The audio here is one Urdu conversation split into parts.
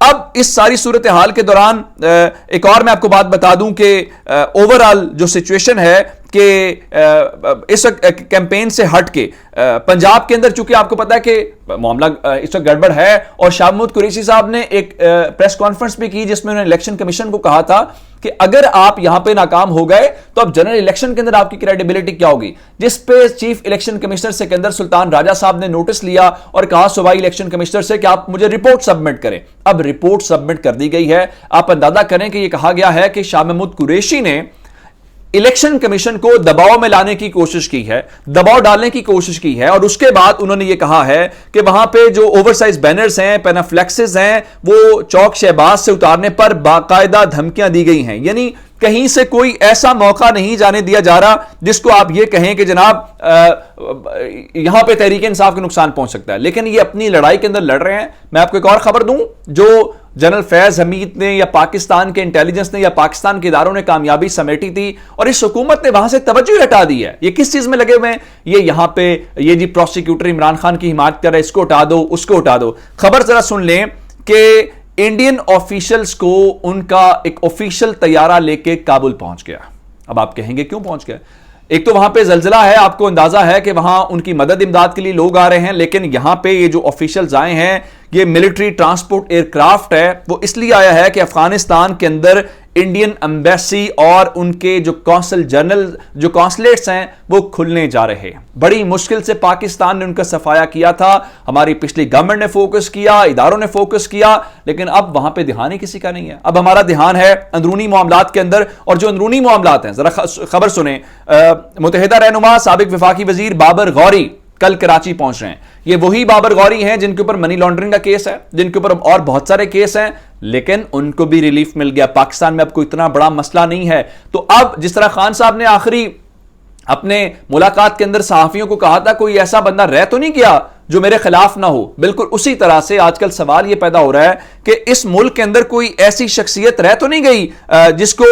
اب اس ساری صورتحال کے دوران ایک اور میں آپ کو بات بتا دوں کہ اوورآل جو سچویشن ہے کہ اس وقت کیمپین سے ہٹ کے پنجاب کے اندر چونکہ آپ کو پتا ہے کہ معاملہ اس وقت گڑبڑ ہے، اور شاہ محمود قریشی صاحب نے ایک پریس کانفرنس بھی کی جس میں انہوں نے الیکشن کمیشن کو کہا تھا کہ اگر آپ یہاں پہ ناکام ہو گئے تو اب جنرل الیکشن کے اندر آپ کی کریڈیبلٹی کیا ہوگی، جس پہ چیف الیکشن کمشنر سکندر سلطان راجہ صاحب نے نوٹس لیا اور کہا صوبائی الیکشن کمشنر سے کہ آپ مجھے رپورٹ سبمٹ کریں۔ اب رپورٹ سبمٹ کر دی گئی ہے۔ آپ اندازہ کریں کہ یہ کہا گیا ہے کہ شاہ محمود قریشی نے الیکشن کمیشن کو دباؤ میں لانے کی کوشش کی ہے، دباؤ ڈالنے کی کوشش کی ہے، اور اس کے بعد انہوں نے یہ کہا ہے کہ وہاں پہ جو اوور سائز بینرز ہیں، پینافلیکسز ہیں، وہ چوک شہباز سے اتارنے پر باقاعدہ دھمکیاں دی گئی ہیں، یعنی کہیں سے کوئی ایسا موقع نہیں جانے دیا جا رہا جس کو آپ یہ کہیں کہ جناب یہاں پہ تحریک انصاف کو نقصان پہنچ سکتا ہے، لیکن یہ اپنی لڑائی کے اندر لڑ رہے ہیں۔ میں آپ کو ایک اور خبر دوں، جو جنرل فیض حمید نے یا پاکستان کے انٹیلیجنس نے یا پاکستان کے اداروں نے کامیابی سمیٹی تھی اور اس حکومت نے وہاں سے توجہ ہٹا دی ہے۔ یہ کس چیز میں لگے ہوئے ہیں؟ یہ یہاں پہ یہ جی پروسیکیوٹر عمران خان کی حمایت کر رہا ہے، اس کو ہٹا دو، اس کو ہٹا دو۔ خبر ذرا سن لیں کہ انڈین آفیشلز کو ان کا ایک آفیشل طیارہ لے کے کابل پہنچ گیا۔ اب آپ کہیں گے کیوں پہنچ گیا؟ ایک تو وہاں پہ زلزلہ ہے، آپ کو اندازہ ہے کہ وہاں ان کی مدد امداد کے لیے لوگ آ رہے ہیں، لیکن یہاں پہ یہ جو آفیشلز آئے ہیں، یہ ملٹری ٹرانسپورٹ ایئر کرافٹ ہے، وہ اس لیے آیا ہے کہ افغانستان کے اندر انڈین ایمبیسی اور ان کے جو قونصل جنرل جو قونصلیٹس ہیں وہ کھلنے جا رہے ہیں۔ بڑی مشکل سے پاکستان نے ان کا صفایا کیا تھا، ہماری پچھلی گورنمنٹ نے فوکس کیا، اداروں نے فوکس کیا، لیکن اب وہاں پہ دھیان ہی کسی کا نہیں ہے۔ اب ہمارا دھیان ہے اندرونی معاملات کے اندر، اور جو اندرونی معاملات ہیں ذرا خبر سنیں۔ متحدہ رہنما سابق وفاقی وزیر بابر غوری کل کراچی پہنچ رہے ہیں۔ یہ وہی بابر غوری ہیں جن کے اوپر منی لانڈرنگ کا کیس ہے، جن کے اوپر اور بہت سارے کیس ہیں، لیکن ان کو بھی ریلیف مل گیا۔ پاکستان میں اب کوئی اتنا بڑا مسئلہ نہیں ہے۔ تو اب جس طرح خان صاحب نے آخری اپنے ملاقات کے اندر صحافیوں کو کہا تھا کوئی ایسا بندہ رہ تو نہیں گیا جو میرے خلاف نہ ہو، بالکل اسی طرح سے آج کل سوال یہ پیدا ہو رہا ہے کہ اس ملک کے اندر کوئی ایسی شخصیت رہ تو نہیں گئی جس کو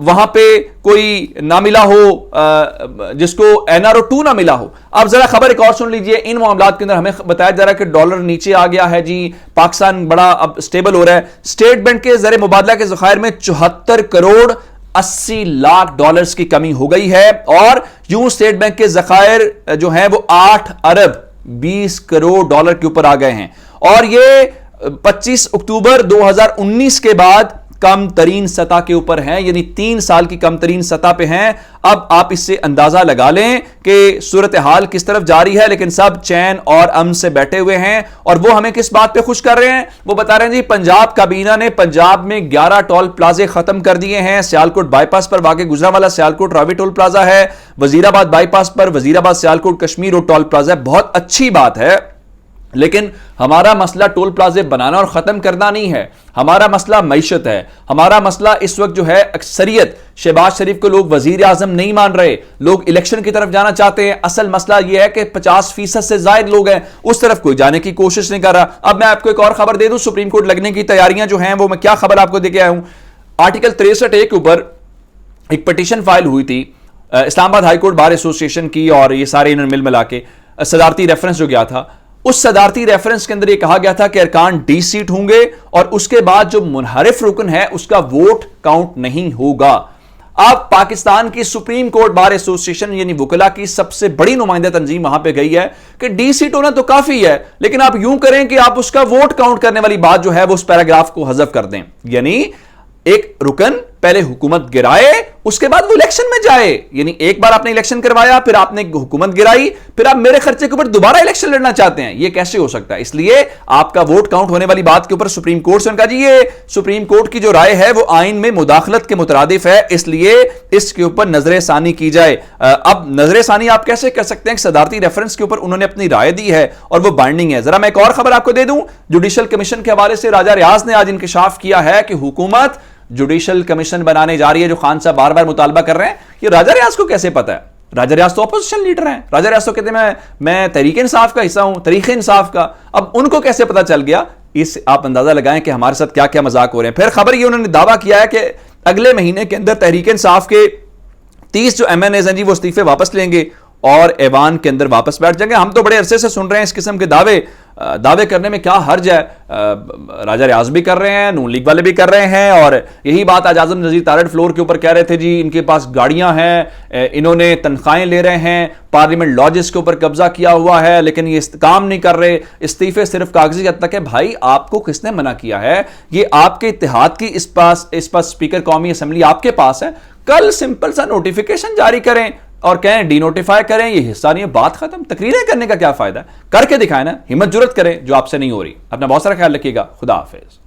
وہاں پہ کوئی نہ ملا ہو، جس کو NRO 2 نہ ملا ہو۔ اب ذرا خبر ایک اور سن لیجئے۔ ان معاملات کے اندر ہمیں بتایا جا رہا ہے کہ ڈالر نیچے آ گیا ہے جی، پاکستان بڑا اب سٹیبل ہو رہا ہے۔ اسٹیٹ بینک کے زر مبادلہ کے ذخائر میں 74 کروڑ 80 لاکھ ڈالرز کی کمی ہو گئی ہے، اور یوں اسٹیٹ بینک کے ذخائر جو ہیں وہ 8 ارب 20 کروڑ ڈالر کے اوپر آ گئے ہیں، اور یہ 25 اکتوبر 2019 کے بعد کم ترین سطح کے اوپر ہیں، یعنی 3 سال کی کم ترین سطح پہ ہیں۔ اب آپ اس سے اندازہ لگا لیں کہ صورتحال کس طرف جاری ہے، لیکن سب چین اور امن سے بیٹھے ہوئے ہیں، اور وہ ہمیں کس بات پہ خوش کر رہے ہیں؟ وہ بتا رہے ہیں جی پنجاب کابینہ نے پنجاب میں 11 ٹول پلازے ختم کر دیے ہیں۔ سیالکوٹ بائی پاس پر واقع گجرانوالہ سیالکوٹ راوی ٹول پلازا ہے، Wazirabad by pass per Wazirabad Sialkot Kashmir road tool plaza ہے۔ بہت اچھی بات ہے، لیکن ہمارا مسئلہ ٹول پلازے بنانا اور ختم کرنا نہیں ہے، ہمارا مسئلہ معیشت ہے۔ ہمارا مسئلہ اس وقت جو ہے اکثریت شہباز شریف کو لوگ وزیر اعظم نہیں مان رہے، لوگ الیکشن کی طرف جانا چاہتے ہیں۔ اصل مسئلہ یہ ہے کہ 50% سے زائد لوگ ہیں، اس طرف کوئی جانے کی کوشش نہیں کر رہا۔ اب میں آپ کو ایک اور خبر دے دوں، سپریم کورٹ لگنے کی تیاریاں جو ہیں وہ میں کیا خبر آپ کو دے کے آیا ہوں۔ آرٹیکل 63A کے اوپر ایک پٹیشن فائل ہوئی تھی اسلام آباد ہائی کورٹ بار ایسوسی ایشن کی، اور یہ سارے انہوں نے مل ملا کے صدارتی ریفرنس جو گیا تھا، اس صدارتی ریفرنس کے اندر یہ کہا گیا تھا کہ ارکان ڈی سیٹ ہوں گے، اور اس کے بعد جو منحرف رکن ہے اس کا ووٹ کاؤنٹ نہیں ہوگا۔ اب پاکستان کی سپریم کورٹ بار ایسوسی ایشن یعنی وکلا کی سب سے بڑی نمائندہ تنظیم وہاں پہ گئی ہے کہ ڈی سیٹ ہونا تو کافی ہے، لیکن آپ یوں کریں کہ آپ اس کا ووٹ کاؤنٹ کرنے والی بات جو ہے وہ اس پیراگراف کو حذف کر دیں، یعنی ایک رکن پہلے حکومت گرائے اس کے بعد وہ الیکشن میں جائے، یعنی ایک بار آپ نے الیکشن کروایا، پھر آپ نے حکومت گرائی، پھر آپ میرے خرچے کے اوپر دوبارہ الیکشن لڑنا چاہتے ہیں، یہ کیسے ہو سکتا ہے؟ اس لیے آپ کا ووٹ کاؤنٹ ہونے والی بات کے اوپر سپریم کورٹ سے ان کا جی یہ سپریم کورٹ کی جو رائے ہے وہ آئین میں مداخلت کے مترادف ہے، اس لیے اس کے اوپر نظر ثانی کی جائے۔ اب نظر ثانی آپ کیسے کر سکتے ہیں کہ صدارتی ریفرنس کے اوپر انہوں نے اپنی رائے دی ہے اور وہ بائنڈنگ ہے۔ ذرا میں ایک اور خبر آپ کو دے دوں، جوڈیشل کمیشن کے حوالے سے راجہ ریاض نے آج انکشاف کیا ہے کہ حکومت جوڈیشل کمیشن بنانے جا رہی ہے، جو خان صاحب بار بار مطالبہ کر رہے ہیں۔ یہ راجہ ریاض کو کیسے پتا ہے؟ راجہ ریاض تو اپوزیشن لیڈر ہیں، راجہ ریاض تو کہتے ہیں میں تحریک انصاف کا حصہ ہوں، تحریک انصاف کا۔ اب ان کو کیسے پتا چل گیا؟ اس آپ اندازہ لگائیں کہ ہمارے ساتھ کیا کیا مذاق ہو رہے ہیں۔ پھر خبر یہ انہوں نے دعویٰ کیا ہے کہ اگلے مہینے کے اندر تحریک انصاف کے 30 جو MNAs ہیں جی وہ استعفے واپس لیں گے، اور ایوان کے اندر واپس بیٹھ جائیں گے. ہم تو بڑے عرصے سے سن رہے ہیں اس قسم کے دعوے کرنے میں کیا حرج ہے. راجہ ریاض بھی کر رہے ہیں, نون لیگ والے بھی کر رہے ہیں, اور یہی بات آج اعظم نذیر تارڑ فلور کے اوپر کہہ رہے تھے جی ان کے پاس گاڑیاں ہیں, انہوں نے تنخواہیں لے رہے ہیں, پارلیمنٹ لاجز کے اوپر قبضہ کیا ہوا ہے, لیکن یہ کام نہیں کر رہے, استعفے صرف کاغذی حد تک ہے. بھائی آپ کو کس نے منع کیا ہے؟ یہ آپ کے اتحاد کی اس پاس اسپیکر قومی اسمبلی آپ کے پاس ہے. کل سمپل سا نوٹیفیکیشن جاری کریں اور کہیں ڈی نوٹیفائی کریں, یہ حصہ نہیں ہے, بات ختم. تقریریں کرنے کا کیا فائدہ ہے؟ کر کے دکھائیں نا, ہمت جرت کریں جو آپ سے نہیں ہو رہی. اپنا بہت سارا خیال رکھیے گا. خدا حافظ.